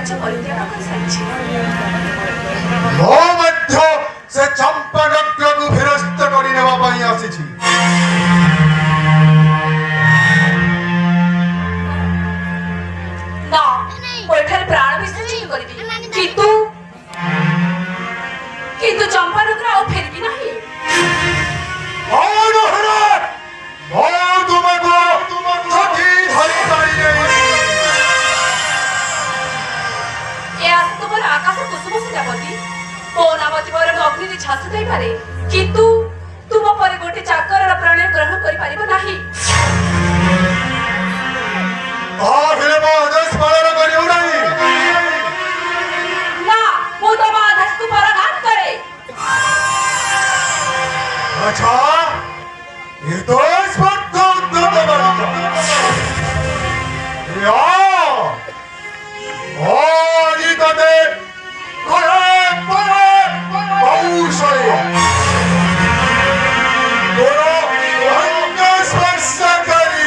राज्य परित्याग कर सारिछि मो मध्य से चंपानगर को फिरस्त करि नेबा पई आसीछि ना मोठर प्राण विसर्जन करिबि किंतु चंपानगर आ फेरबि नाही और हरे ओ तुमको छठी धरि पाई नहीं ए आस तुमर आकाश कुसुम सेनापति ओ नामति मोर अग्नि रे झास देई पारे किंतु तुम पर गोटे चाकर प्राण ग्रहण करि पारिबो नाही आ फिर मो आदेश पालन करियो नहीं ना मो तो आदेश को पराघात करे अच्छा ये तो स्पष्ट उद्धत बालिका या ओरी तते करे परे बहुशय तोरो अंग स्पर्श करी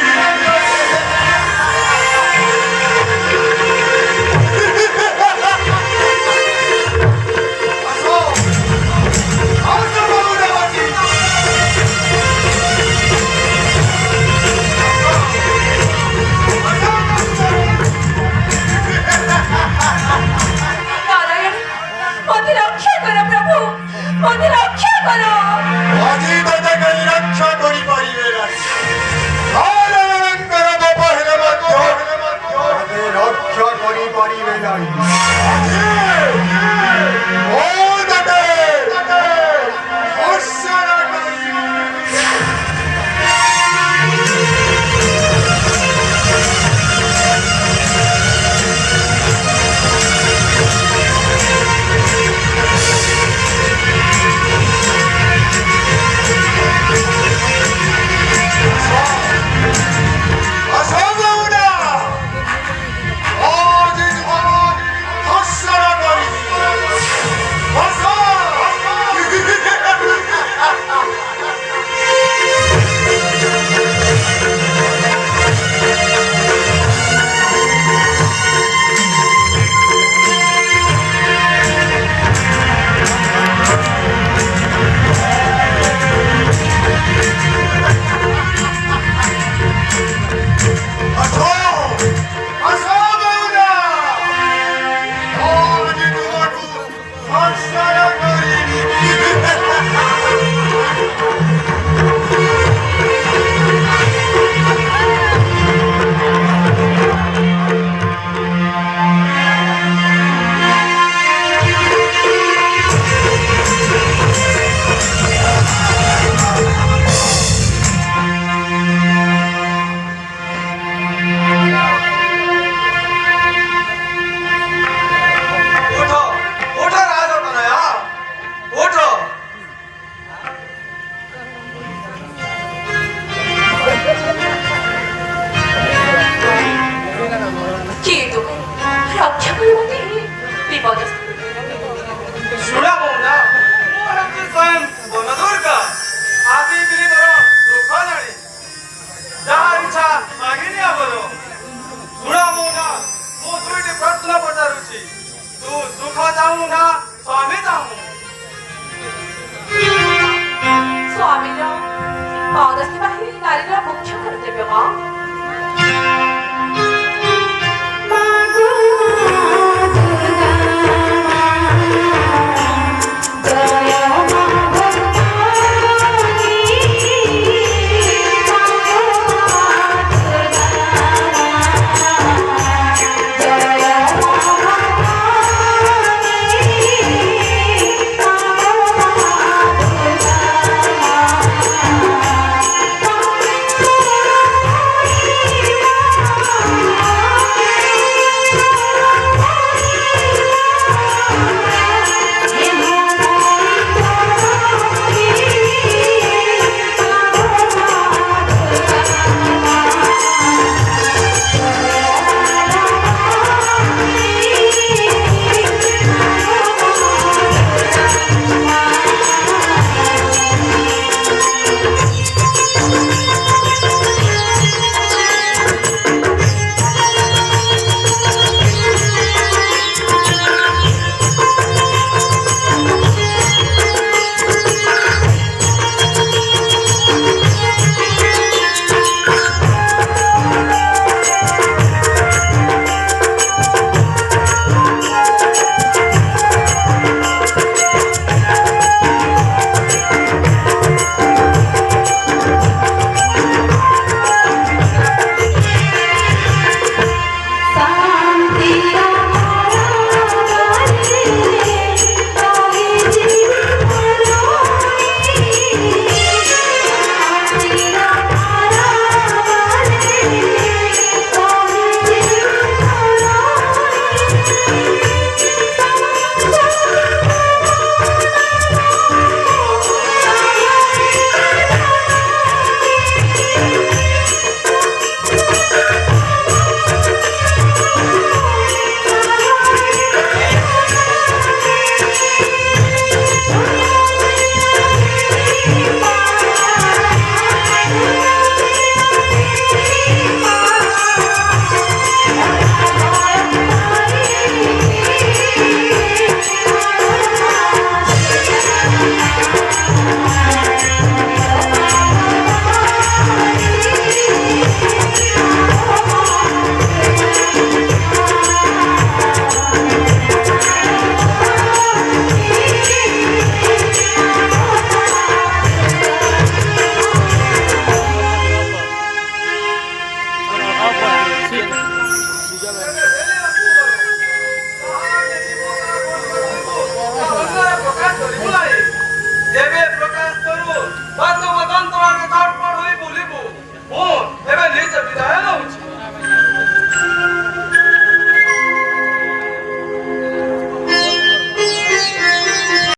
चाहूँ ना